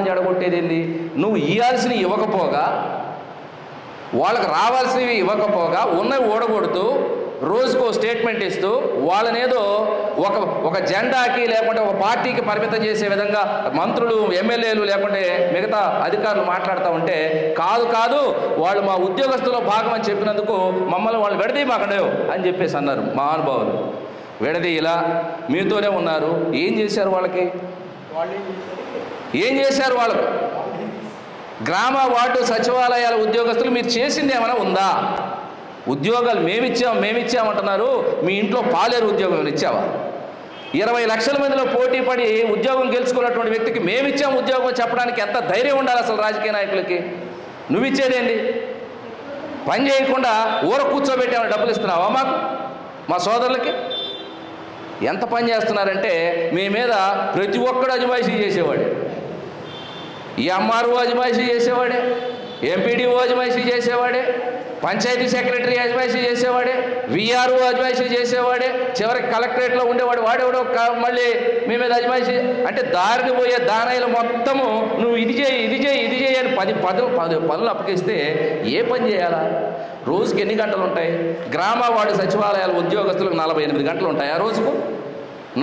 జడగొట్టేది ఏంది? నువ్వు ఇవ్వాల్సినవి ఇవ్వకపోగా, వాళ్ళకి రావాల్సినవి ఇవ్వకపోగా ఉన్నవి ఓడగొడుతూ రోజుకో స్టేట్మెంట్ ఇస్తూ వాళ్ళనేదో ఒక జెండాకి లేకుంటే ఒక పార్టీకి పరిమితం చేసే విధంగా మంత్రులు, ఎమ్మెల్యేలు లేకుంటే మిగతా అధికారులు మాట్లాడుతూ ఉంటే, కాదు వాళ్ళు మా ఉద్యోగస్తులో భాగం అని చెప్పినందుకు మమ్మల్ని వాళ్ళు విడదీయమాకండి అని చెప్పేసి అన్నారు మహానుభావులు. విడదీయలా, మీతోనే ఉన్నారు. ఏం చేశారు వాళ్ళకి? ఏం చేశారు వాళ్ళకు? గ్రామ వార్డు సచివాలయాల ఉద్యోగస్తులు మీరు చేసింది ఏమైనా ఉందా? ఉద్యోగాలు మేమిచ్చామంటున్నారు. మీ ఇంట్లో పాలేరు ఉద్యోగం ఏమైనా ఇచ్చావా? 20 లక్షల మందిలో పోటీ పడి ఉద్యోగం గెలుచుకున్నటువంటి వ్యక్తికి మేమిచ్చాం ఉద్యోగం చెప్పడానికి ఎంత ధైర్యం ఉండాలి అసలు రాజకీయ నాయకులకి? నువ్విచ్చేదేంటి? పని చేయకుండా ఊర కూర్చోబెట్టామని డబ్బులు ఇస్తున్నావా మాకు, మా సోదరులకి? ఎంత పని చేస్తున్నారంటే మీ మీద ప్రతి ఒక్కడు అజమాయిషీ చేసేవాడే. ఈ ఎంఆర్ఓ అజమాయిషీ చేసేవాడే, ఎంపీడీఓ అజమాయిషీ చేసేవాడే, పంచాయతీ సెక్రటరీ అజమాయిషీ చేసేవాడే, విఆర్ఓ అజమాయిషీ చేసేవాడే, చివరికి కలెక్టరేట్లో ఉండేవాడు వాడేవాడో మళ్ళీ మీ మీద అజమాయిషీ. అంటే దారిని పోయే దానాయిలు మొత్తము నువ్వు ఇది చేయి అని 10 పనులు అప్పగిస్తే ఏ పని చేయాలా? రోజుకి ఎన్ని గంటలు ఉంటాయి? గ్రామ వార్డు సచివాలయాల ఉద్యోగస్తులకు 48 గంటలు ఉంటాయా? రోజుకు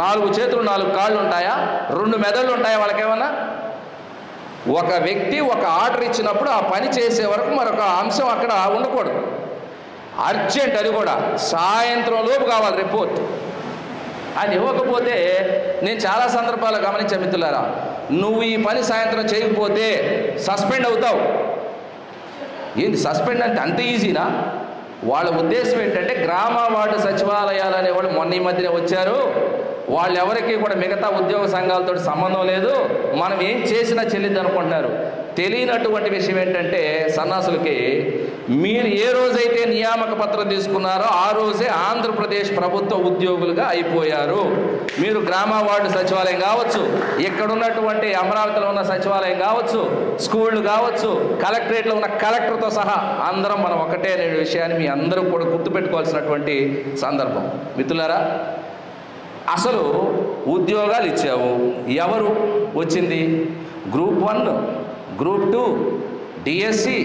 4 చేతులు 4 కాళ్ళు ఉంటాయా? 2 మెదళ్ళు ఉంటాయా వాళ్ళకేమన్నా? ఒక వ్యక్తి ఒక ఆర్డర్ ఇచ్చినప్పుడు ఆ పని చేసే వరకు మరొక అంశం అక్కడ ఉండకూడదు. అర్జెంట్, అది కూడా సాయంత్రం లోపు కావాలి రిపోర్ట్. అది ఇవ్వకపోతే నేను చాలా సందర్భాలు గమనించే మిత్రులారా, నువ్వు ఈ పని సాయంత్రం చేయకపోతే సస్పెండ్ అవుతావు. ఏంటి సస్పెండ్ అంటే అంత ఈజీనా? వాళ్ళ ఉద్దేశం ఏంటంటే గ్రామ వార్డు సచివాలయాలు అనేవాళ్ళు మొన్న ఈ మధ్యనే వచ్చారు, వాళ్ళు ఎవరికి కూడా మిగతా ఉద్యోగ సంఘాలతో సంబంధం లేదు, మనం ఏం చేసినా చెల్లిద్ది అనుకుంటున్నారు. తెలియనటువంటి విషయం ఏంటంటే సన్నాసులకి, మీరు ఏ రోజైతే నియామక పత్రం తీసుకున్నారో ఆ రోజే ఆంధ్రప్రదేశ్ ప్రభుత్వ ఉద్యోగులుగా అయిపోయారు. మీరు గ్రామ వార్డు సచివాలయం కావచ్చు, ఇక్కడ ఉన్నటువంటి అమరావతిలో ఉన్న సచివాలయం కావచ్చు, స్కూళ్ళు కావచ్చు, కలెక్టరేట్లో ఉన్న కలెక్టర్తో సహా అందరం మనం ఒకటే అనే విషయాన్ని మీ అందరూ కూడా గుర్తుపెట్టుకోవాల్సినటువంటి సందర్భం. మిత్రులారా, అసలు ఉద్యోగాలు ఇచ్చావు, ఎవరు వచ్చింది? గ్రూప్ 1, గ్రూప్ 2, డిఎస్సి,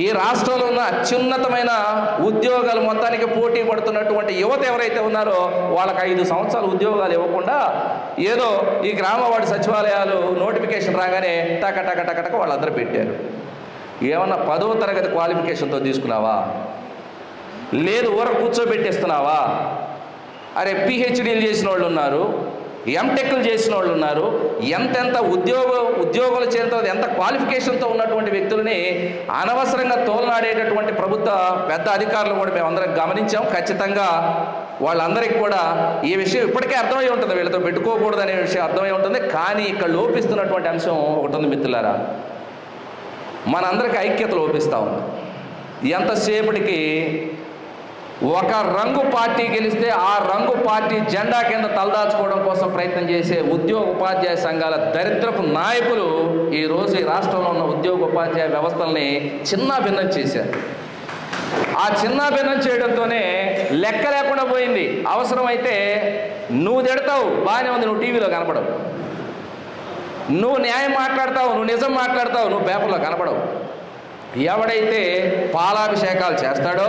ఈ రాష్ట్రంలో ఉన్న అత్యున్నతమైన ఉద్యోగాలు మొత్తానికి పోటీ పడుతున్నటువంటి యువత ఎవరైతే ఉన్నారో వాళ్ళకి 5 సంవత్సరాలు ఉద్యోగాలు ఇవ్వకుండా ఏదో ఈ గ్రామ వార్డు సచివాలయాలు నోటిఫికేషన్ రాగానే టక వాళ్ళందరూ పెట్టారు. ఏమన్నా 10వ తరగతి క్వాలిఫికేషన్తో తీసుకున్నావా? లేదు ఊర కూర్చోబెట్టేస్తున్నావా? అరే పిహెచ్డీలు చేసిన వాళ్ళు ఉన్నారు, ఎంటెక్లు చేసిన వాళ్ళు ఉన్నారు, ఎంతెంత ఉద్యోగుల చేత ఎంత క్వాలిఫికేషన్తో ఉన్నటువంటి వ్యక్తులని అనవసరంగా తోలనాడేటటువంటి ప్రభుత్వ పెద్ద అధికారులు కూడా మేము అందరం గమనించాం. ఖచ్చితంగా వాళ్ళందరికీ కూడా ఈ విషయం ఇప్పటికే అర్థమై ఉంటుంది, వీళ్ళతో పెట్టుకోకూడదు అనే విషయం అర్థమై ఉంటుంది. కానీ ఇక్కడ లోపిస్తున్నటువంటి అంశం ఒకటి ఉంది మిత్రులారా, మనందరికీ ఐక్యత లోపిస్తూ ఉంది. ఎంతసేపటికి ఒక రంగు పార్టీ గెలిస్తే ఆ రంగు పార్టీ జెండా కింద తలదాచుకోవడం కోసం ప్రయత్నం చేసే ఉద్యోగ ఉపాధ్యాయ సంఘాల దరిద్రపు నాయకులు ఈరోజు ఈ రాష్ట్రంలో ఉన్న ఉద్యోగ ఉపాధ్యాయ వ్యవస్థల్ని చిన్నాభిన్నం చేశారు. ఆ చిన్నాభిన్నం చేయడంతోనే లెక్క లేకుండా పోయింది. అవసరమైతే నువ్వు తిడతావు, బాగానే ఉంది, నువ్వు టీవీలో కనపడవు, నువ్వు న్యాయం మాట్లాడతావు, నువ్వు నిజం మాట్లాడతావు, నువ్వు పేపర్లో కనపడవు. ఎవడైతే పాలాభిషేకాలు చేస్తాడో,